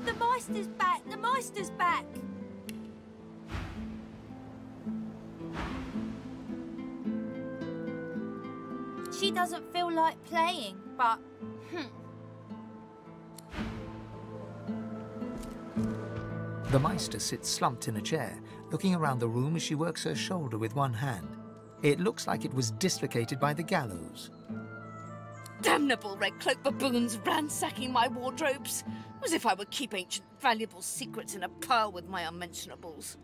The Meister's back! The Meister's back! She doesn't feel like playing, but... The Meister sits slumped in a chair, looking around the room as she works her shoulder with one hand. It looks like it was dislocated by the gallows. Damnable red-cloaked baboons ransacking my wardrobes, as if I would keep ancient valuable secrets in a pile with my unmentionables.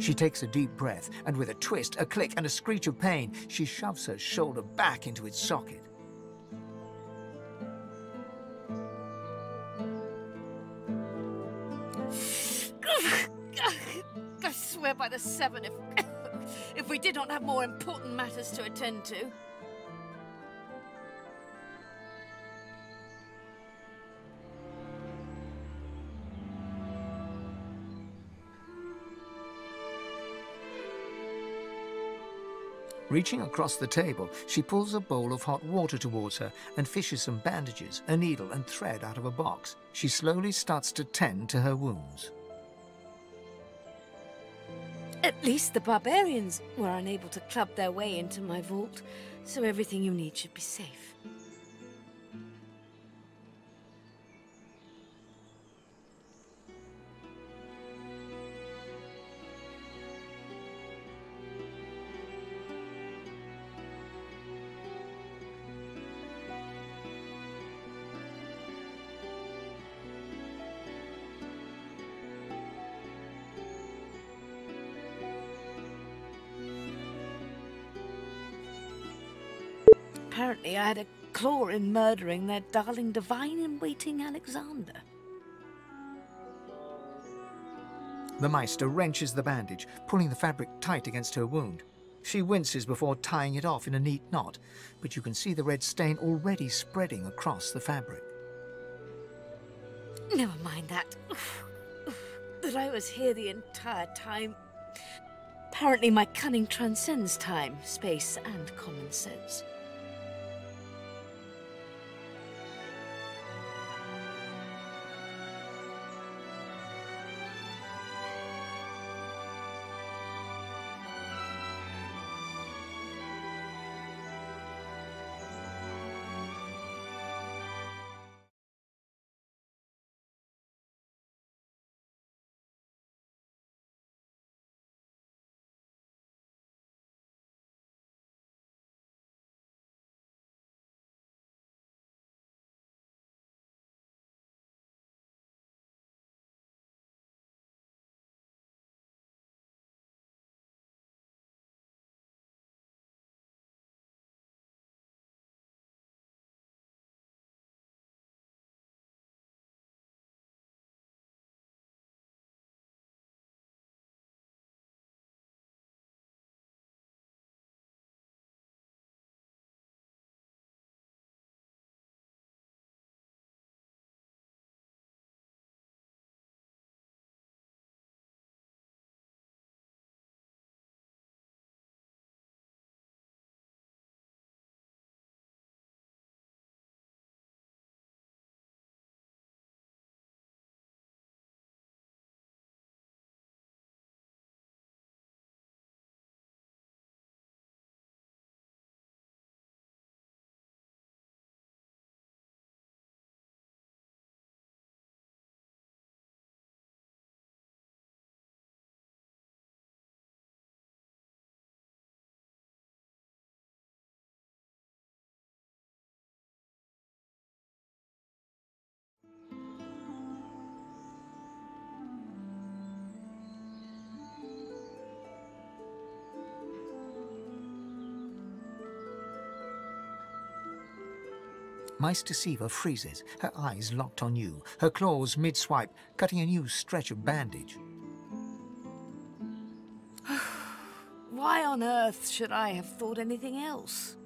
She takes a deep breath, and with a twist, a click, and a screech of pain, she shoves her shoulder back into its socket. I swear by the seven if we did not have more important matters to attend to. Reaching across the table, she pulls a bowl of hot water towards her and fishes some bandages, a needle and thread out of a box. She slowly starts to tend to her wounds. At least the barbarians were unable to club their way into my vault, so everything you need should be safe. Apparently I had a claw in murdering their darling divine-in-waiting Alexander. The Meister wrenches the bandage, pulling the fabric tight against her wound. She winces before tying it off in a neat knot, but you can see the red stain already spreading across the fabric. Never mind that. That I was here the entire time. Apparently my cunning transcends time, space, and common sense. Meister Siva freezes, her eyes locked on you, her claws mid-swipe, cutting a new stretch of bandage. Why on earth should I have thought anything else?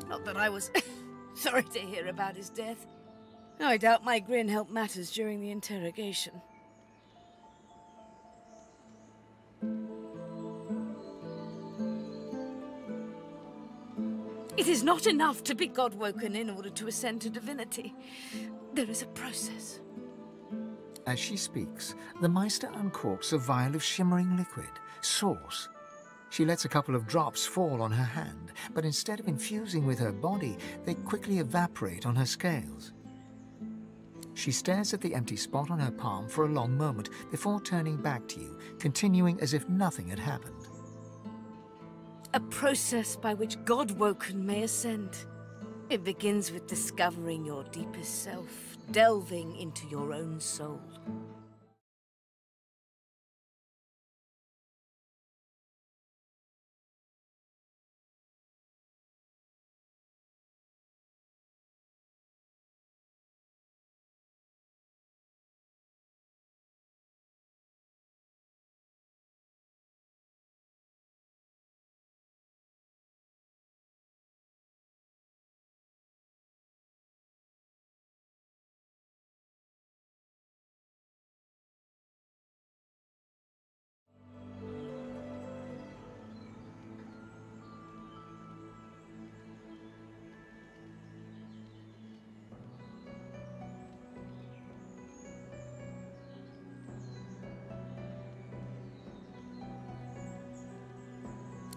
Not that I was sorry to hear about his death. I doubt my grin helped matters during the interrogation. It is not enough to be God-woken in order to ascend to divinity. There is a process. As she speaks, the Meister uncorks a vial of shimmering liquid, sauce. She lets a couple of drops fall on her hand, but instead of infusing with her body, they quickly evaporate on her scales. She stares at the empty spot on her palm for a long moment before turning back to you, continuing as if nothing had happened. A process by which God-woken may ascend. It begins with discovering your deepest self, delving into your own soul.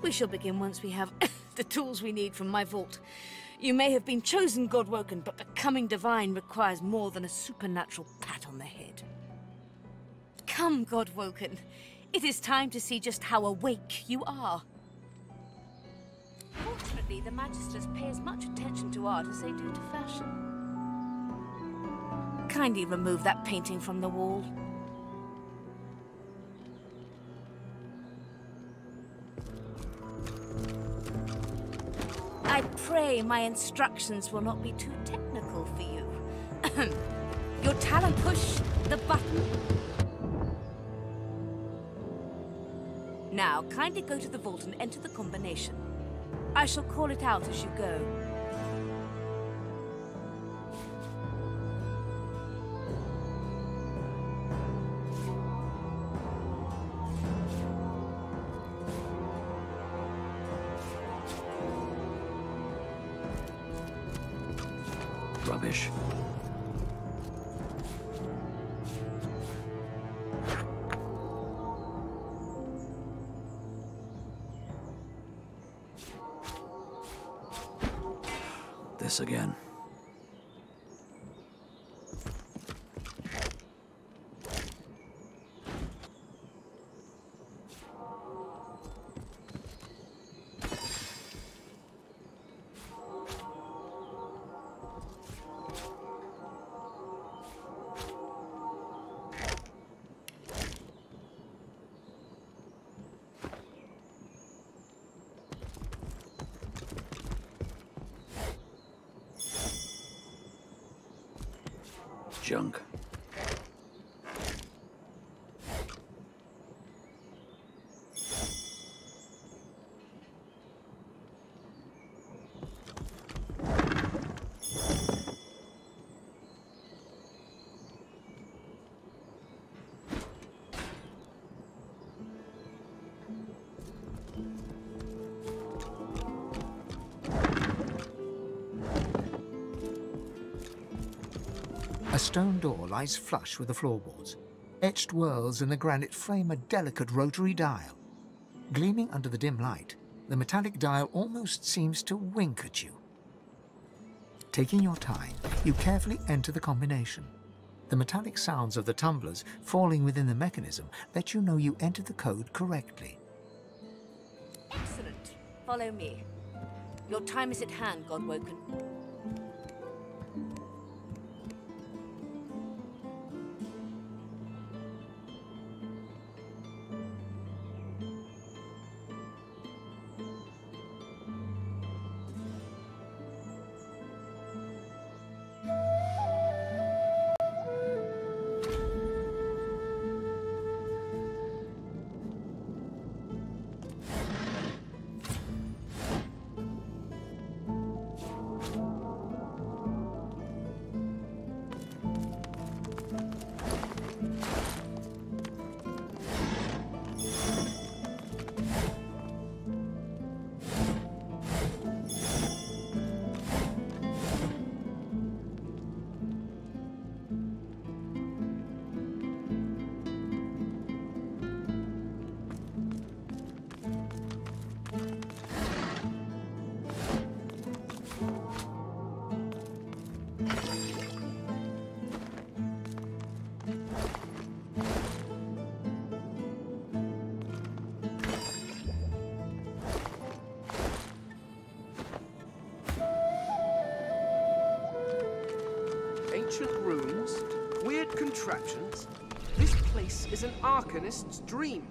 We shall begin once we have the tools we need from my vault. You may have been chosen, Godwoken, but becoming divine requires more than a supernatural pat on the head. Come, Godwoken. It is time to see just how awake you are. Fortunately, the Magisters pay as much attention to art as they do to fashion. Kindly remove that painting from the wall. I pray my instructions will not be too technical for you. Your talent push the button. Now, kindly go to the vault and enter the combination. I shall call it out as you go. Rubbish. This again. Junk. A stone door lies flush with the floorboards. Etched whorls in the granite frame a delicate rotary dial. Gleaming under the dim light, the metallic dial almost seems to wink at you. Taking your time, you carefully enter the combination. The metallic sounds of the tumblers falling within the mechanism let you know you entered the code correctly. Excellent. Follow me. Your time is at hand, Godwoken. ancient ruins, weird contraptions. This place is an Arcanist's dream.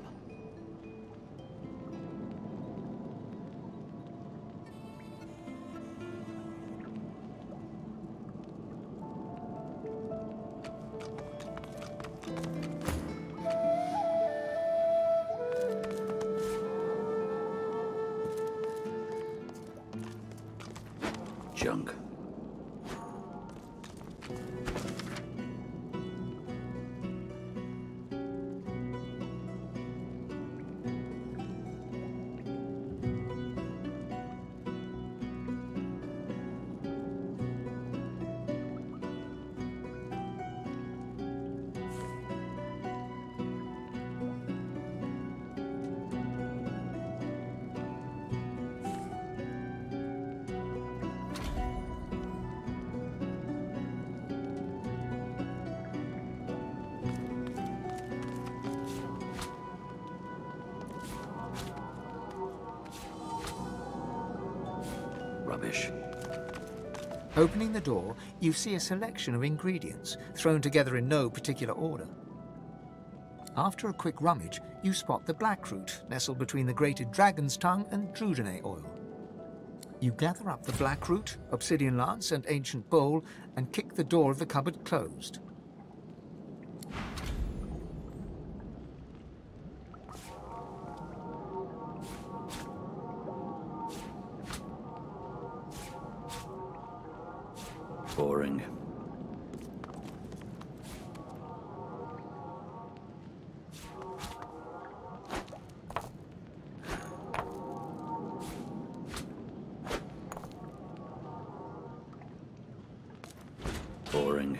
Junk. Rubbish. Opening the door, you see a selection of ingredients, thrown together in no particular order. After a quick rummage, you spot the blackroot nestled between the grated dragon's tongue and drudene oil. You gather up the blackroot, obsidian lance, and ancient bowl, and kick the door of the cupboard closed. Boring. Boring.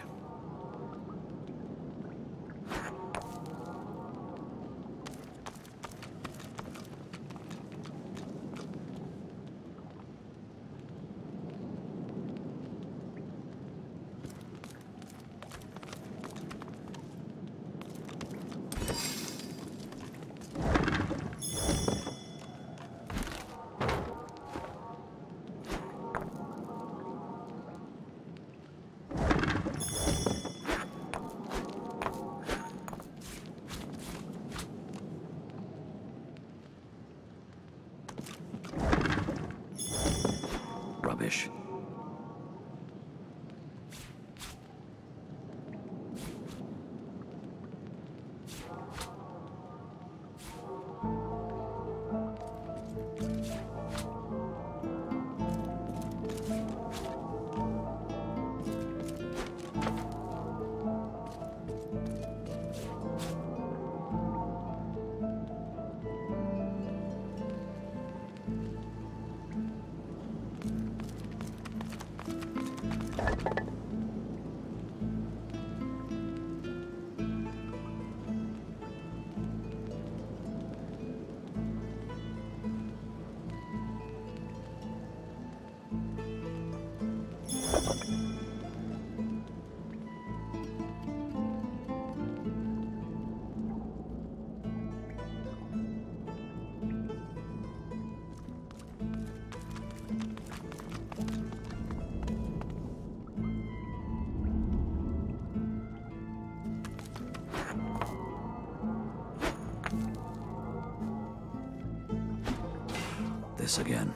Rubbish. This again.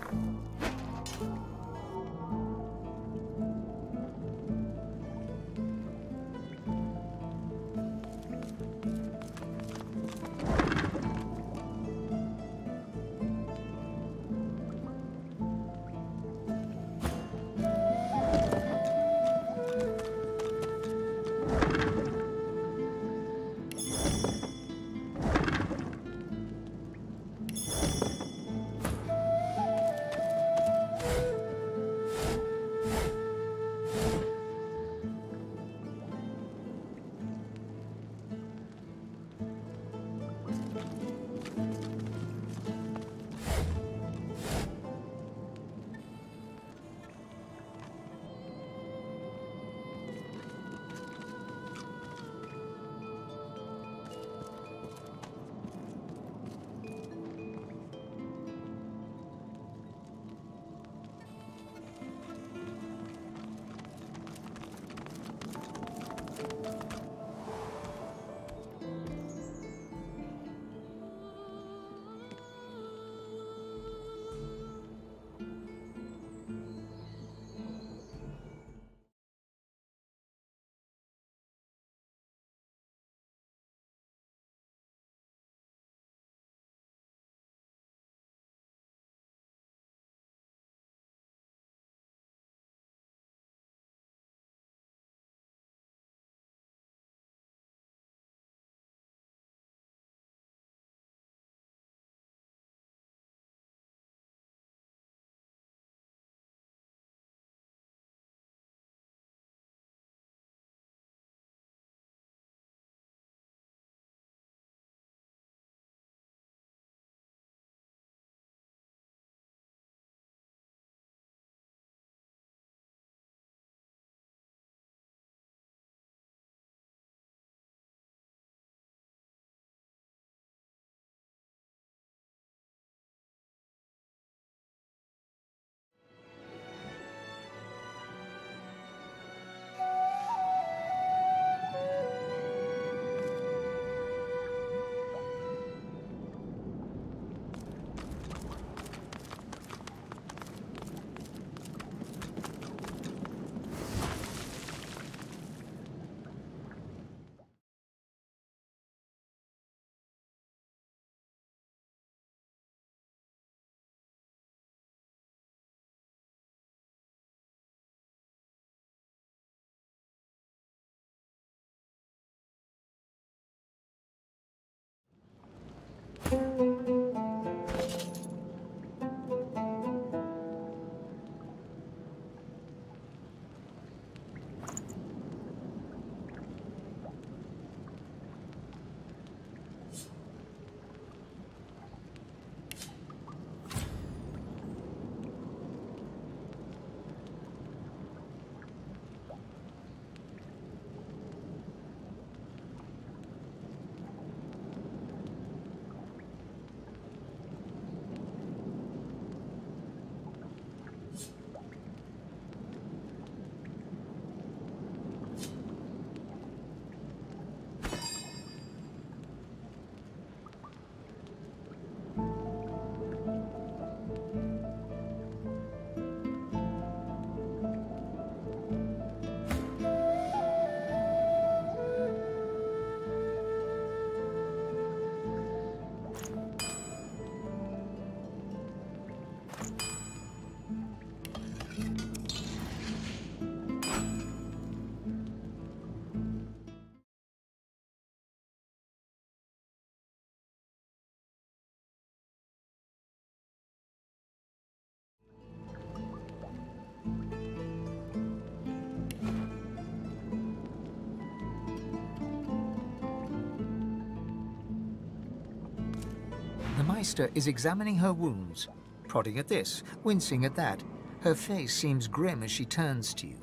Meister is examining her wounds, prodding at this, wincing at that. Her face seems grim as she turns to you.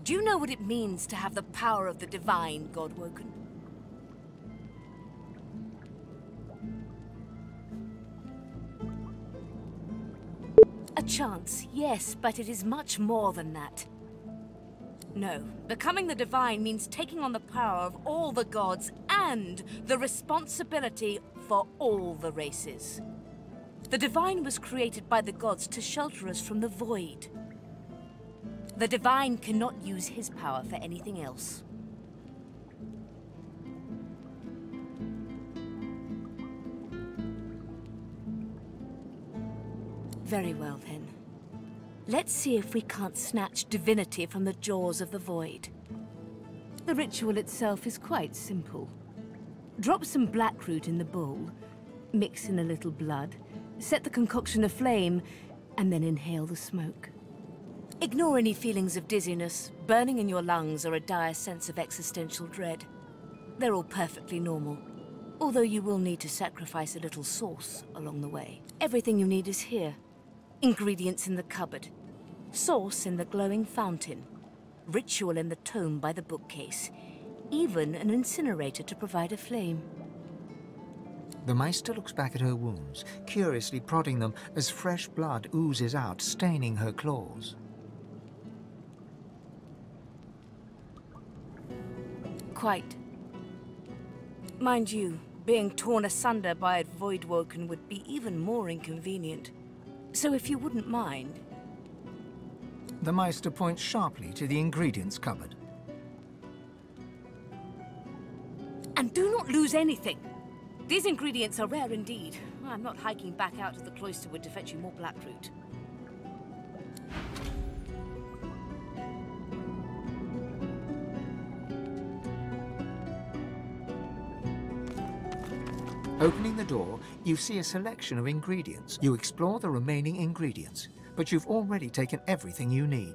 Do you know what it means to have the power of the divine, Godwoken? A chance, yes, but it is much more than that. No, becoming the divine means taking on the power of all the gods and the responsibility for all the races. The divine was created by the gods to shelter us from the void. The divine cannot use his power for anything else. Very well, then. Let's see if we can't snatch divinity from the jaws of the void. The ritual itself is quite simple. Drop some blackroot in the bowl, mix in a little blood, set the concoction aflame, and then inhale the smoke. Ignore any feelings of dizziness, burning in your lungs, or a dire sense of existential dread. They're all perfectly normal, although you will need to sacrifice a little sauce along the way. Everything you need is here. Ingredients in the cupboard. Sauce in the glowing fountain. Ritual in the tome by the bookcase. Even an incinerator to provide a flame. The Meister looks back at her wounds, curiously prodding them as fresh blood oozes out, staining her claws. Quite. Mind you, being torn asunder by a Voidwoken would be even more inconvenient. So if you wouldn't mind... The Meister points sharply to the ingredients cupboard. And do not lose anything! These ingredients are rare indeed. I'm not hiking back out to the Cloisterwood to fetch you more blackroot. Opening the door, you see a selection of ingredients. You explore the remaining ingredients, but you've already taken everything you need.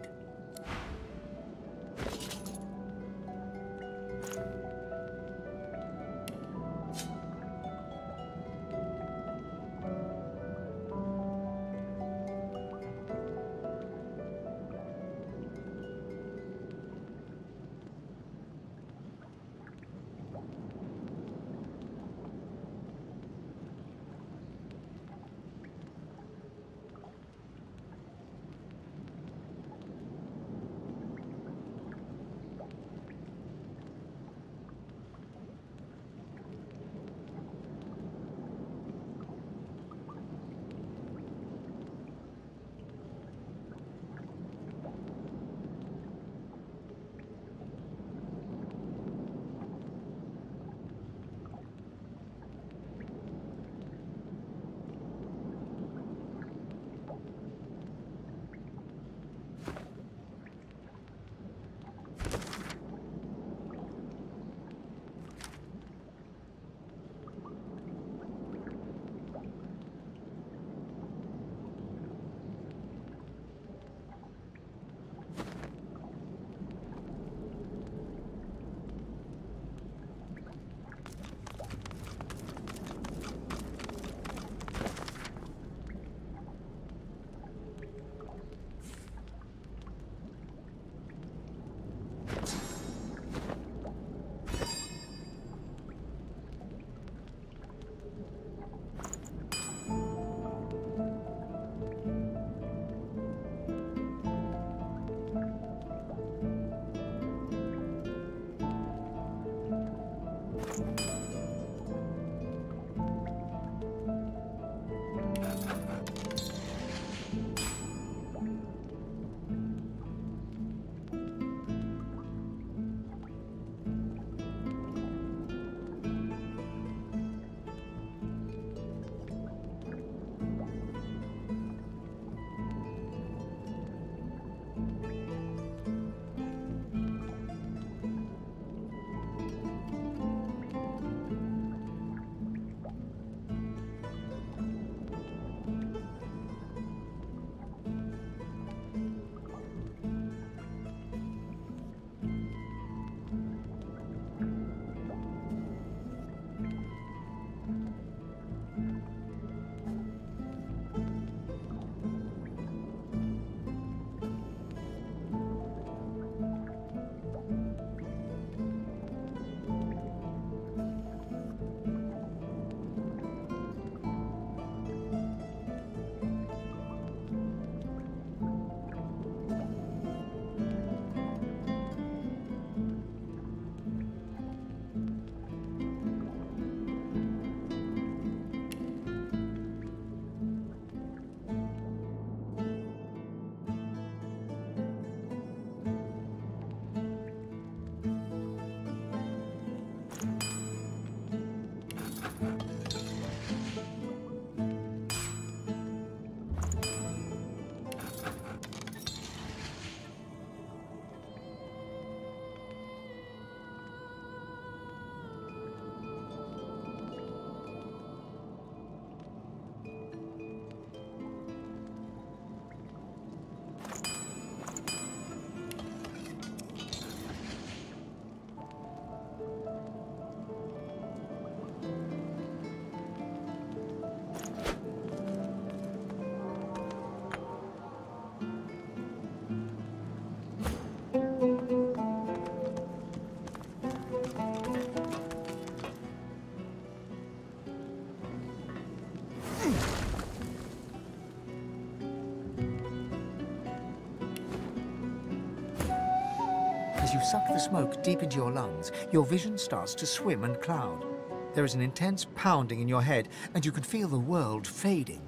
As you suck the smoke deep into your lungs, your vision starts to swim and cloud. There is an intense pounding in your head, and you can feel the world fading.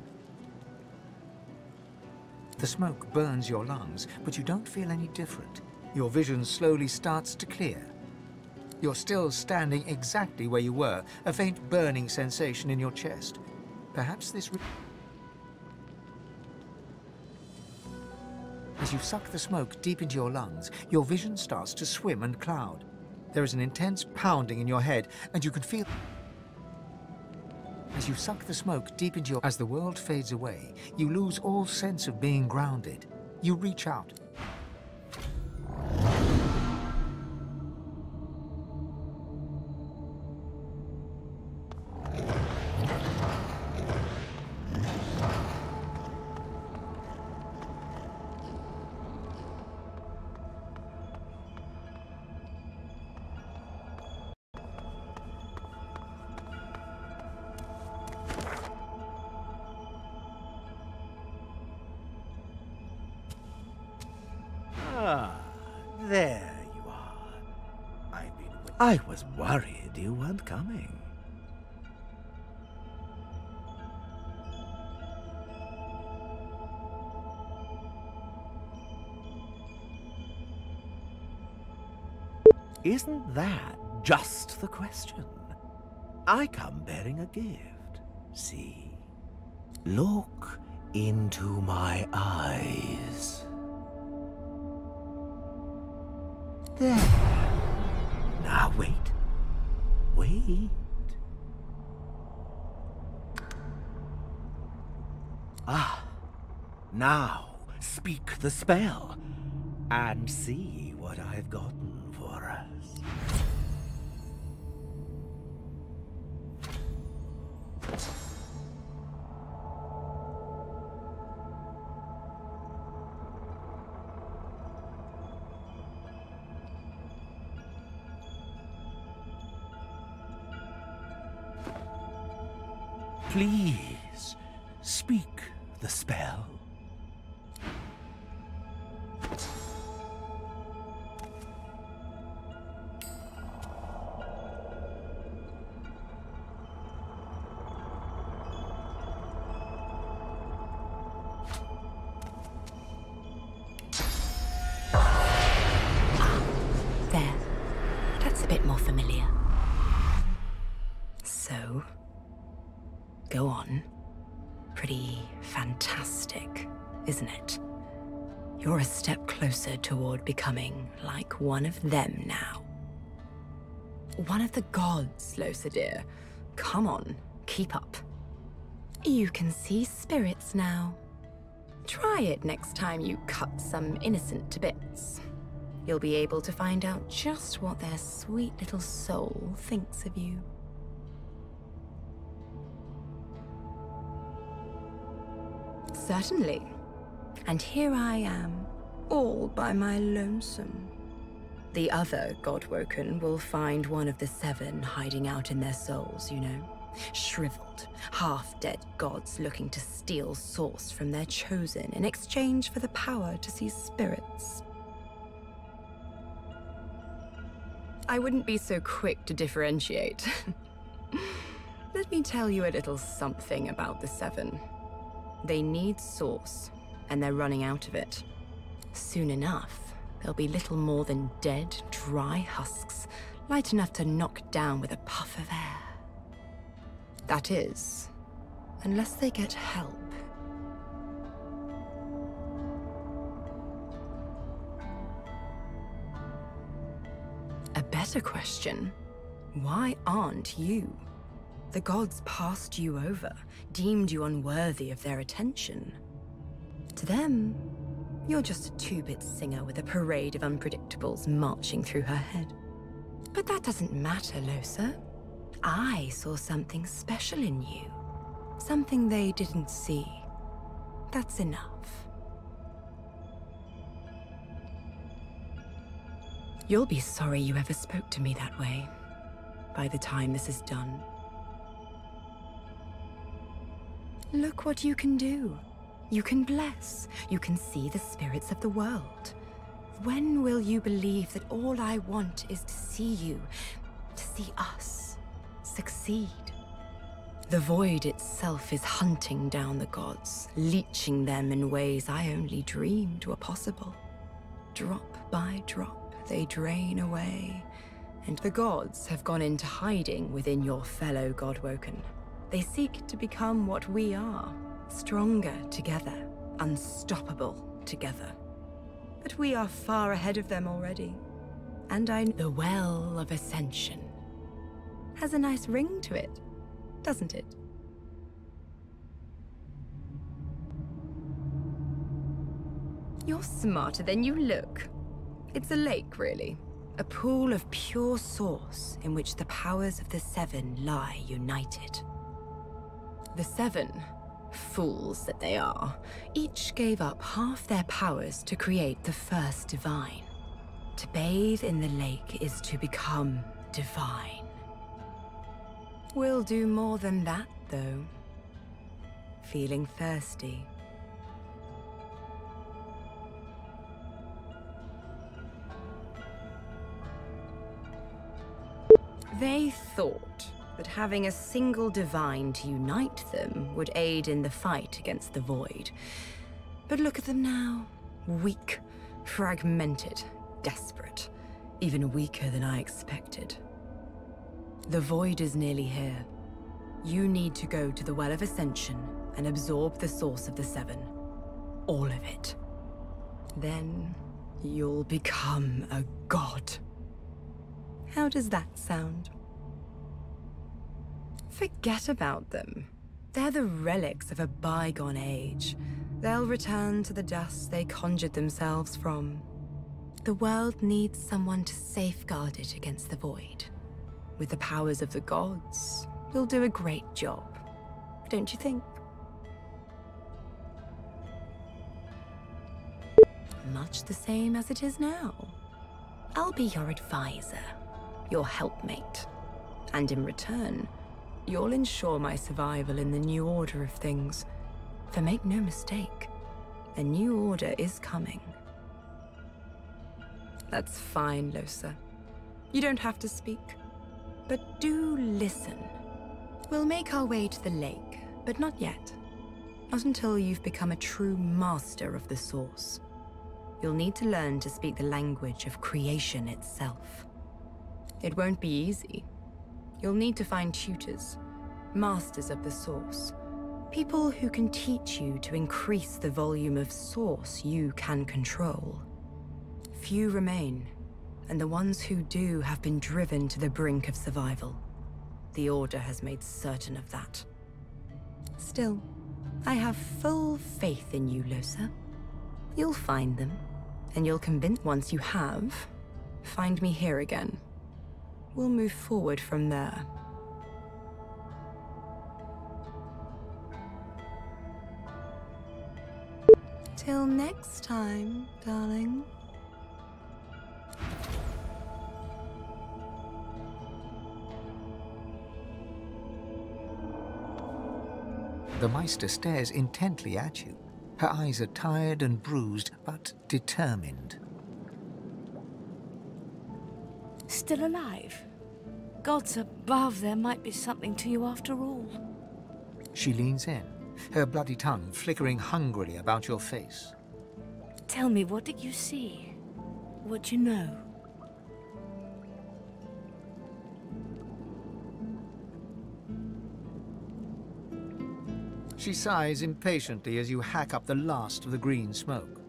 The smoke burns your lungs, but you don't feel any different. Your vision slowly starts to clear. You're still standing exactly where you were, a faint burning sensation in your chest. Perhaps this... As you suck the smoke deep into your lungs, your vision starts to swim and cloud. There is an intense pounding in your head, and you can feel... As you suck the smoke deep into your... As the world fades away, you lose all sense of being grounded. You reach out. Ah, there you are. I was worried you weren't coming. Isn't that just the question? I come bearing a gift. See? Look into my eyes. There. Now wait. Wait. Ah. Now speak the spell and see what I've gotten for us. Please, speak the spell. There. That's a bit more familiar. So... go on. Pretty fantastic, isn't it? You're a step closer toward becoming like one of them now. One of the gods, Losa dear. Come on, keep up. You can see spirits now. Try it next time you cut some innocent to bits. You'll be able to find out just what their sweet little soul thinks of you. Certainly. And here I am, all by my lonesome. The other Godwoken will find one of the 7 hiding out in their souls, you know. Shriveled, half-dead gods looking to steal source from their chosen in exchange for the power to see spirits. I wouldn't be so quick to differentiate. Let me tell you a little something about the 7. They need source, and they're running out of it. Soon enough, they'll be little more than dead, dry husks, light enough to knock down with a puff of air. That is, unless they get help. A better question, why aren't you? The gods passed you over, deemed you unworthy of their attention. To them, you're just a 2-bit singer with a parade of unpredictables marching through her head. But that doesn't matter, Losa. I saw something special in you. Something they didn't see. That's enough. You'll be sorry you ever spoke to me that way, by the time this is done. Look what you can do. You can bless. You can see the spirits of the world. when will you believe that all I want is to see you, to see us, succeed? The void itself is hunting down the gods, leeching them in ways I only dreamed were possible. Drop by drop, they drain away, and the gods have gone into hiding within your fellow Godwoken. They seek to become what we are, stronger together, unstoppable together. But we are far ahead of them already. And the Well of Ascension has a nice ring to it, doesn't it? You're smarter than you look. It's a lake, really. A pool of pure source in which the powers of the Seven lie united. The Seven, fools that they are, each gave up half their powers to create the first divine. To bathe in the lake is to become divine. We'll do more than that, though. Feeling thirsty? They thought that having a single divine to unite them would aid in the fight against the Void. But look at them now. Weak, fragmented, desperate. Even weaker than I expected. The Void is nearly here. You need to go to the Well of Ascension and absorb the source of the Seven. All of it. Then you'll become a god. How does that sound? Forget about them. They're the relics of a bygone age. They'll return to the dust they conjured themselves from. The world needs someone to safeguard it against the Void. With the powers of the gods, you'll do a great job. Don't you think? Much the same as it is now. I'll be your advisor, your helpmate. And in return, you'll ensure my survival in the new order of things. For make no mistake, a new order is coming. That's fine, Lohse. You don't have to speak. But do listen. We'll make our way to the lake, but not yet. Not until you've become a true master of the Source. You'll need to learn to speak the language of creation itself. It won't be easy. You'll need to find tutors, masters of the Source. People who can teach you to increase the volume of Source you can control. Few remain, and the ones who do have been driven to the brink of survival. The Order has made certain of that. Still, I have full faith in you, Lohse. You'll find them, and you'll convince once you have, find me here again. We'll move forward from there. Till next time, darling. The Meister stares intently at you. Her eyes are tired and bruised, but determined. Still alive? Gods above, there might be something to you after all. She leans in, her bloody tongue flickering hungrily about your face. Tell me, what did you see? What you know? She sighs impatiently as you hack up the last of the green smoke.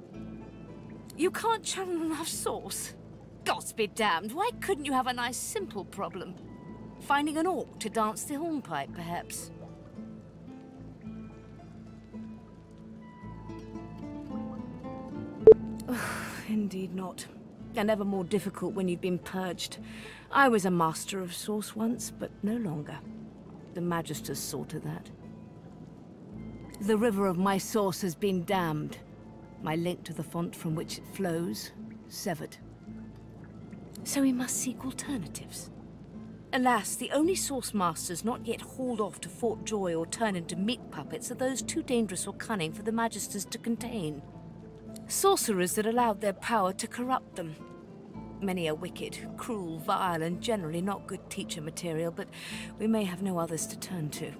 You can't channel enough Source? Gods be damned, why couldn't you have a nice simple problem? Finding an orc to dance the hornpipe, perhaps? Indeed not. And ever more difficult when you've been purged. I was a master of Source once, but no longer. The Magisters saw to that. The river of my Source has been damned. My link to the font from which it flows, severed. So we must seek alternatives. Alas, the only Source Masters not yet hauled off to Fort Joy or turned into meat puppets are those too dangerous or cunning for the Magisters to contain. Sorcerers that allowed their power to corrupt them. Many are wicked, cruel, vile, and generally not good teacher material, but we may have no others to turn to.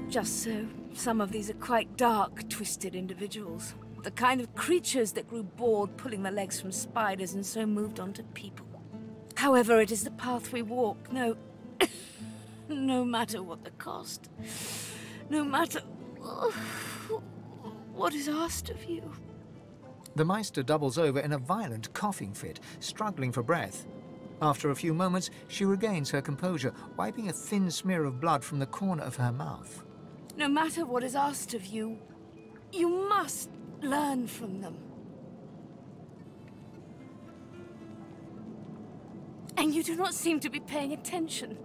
Just so, some of these are quite dark, twisted individuals. The kind of creatures that grew bored pulling their legs from spiders and so moved on to people. However, it is the path we walk, no matter what the cost. No matter what is asked of you. The Meister doubles over in a violent coughing fit, struggling for breath. After a few moments, she regains her composure, wiping a thin smear of blood from the corner of her mouth. No matter what is asked of you, you must learn from them. And you do not seem to be paying attention.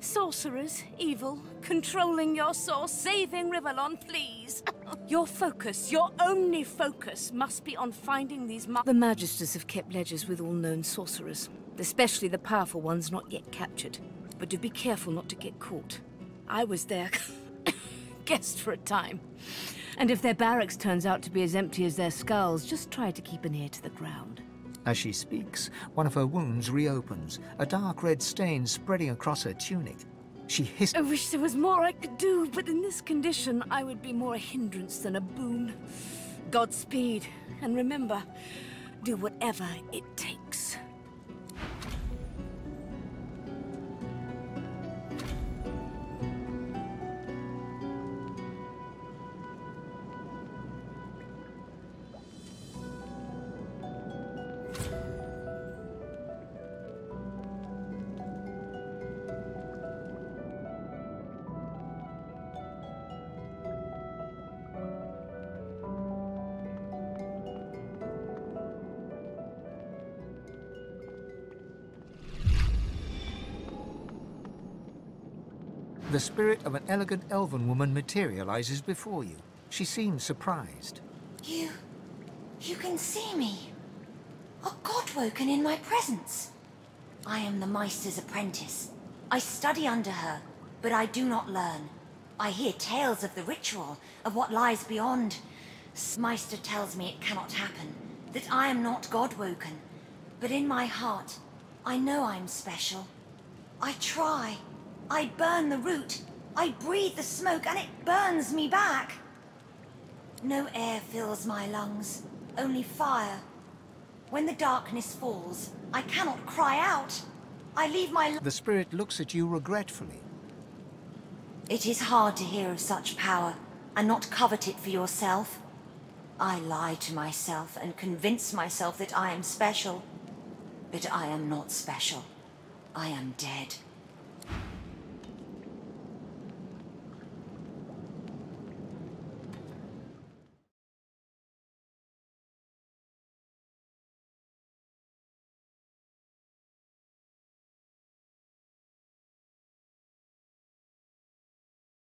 Sorcerers, evil, controlling your source, saving Rivellon, please. Your focus, your only focus, must be on finding these The Magisters have kept ledgers with all known sorcerers, especially the powerful ones not yet captured. But do be careful not to get caught. I was their guest for a time. And if their barracks turns out to be as empty as their skulls, just try to keep an ear to the ground. As she speaks, one of her wounds reopens, a dark red stain spreading across her tunic. She hisses. I wish there was more I could do, but in this condition, I would be more a hindrance than a boon. Godspeed, and remember, do whatever it takes. The spirit of an elegant elven woman materializes before you. She seems surprised. You can see me. A godwoken in my presence. I am the Meister's apprentice. I study under her, but I do not learn. I hear tales of the ritual, of what lies beyond. Meister tells me it cannot happen, that I am not godwoken. But in my heart, I know I'm special. I try. I burn the root. I breathe the smoke, and it burns me back. No air fills my lungs, only fire. When the darkness falls, I cannot cry out. I leave my... The spirit looks at you regretfully. It is hard to hear of such power, and not covet it for yourself. I lie to myself and convince myself that I am special. But I am not special. I am dead.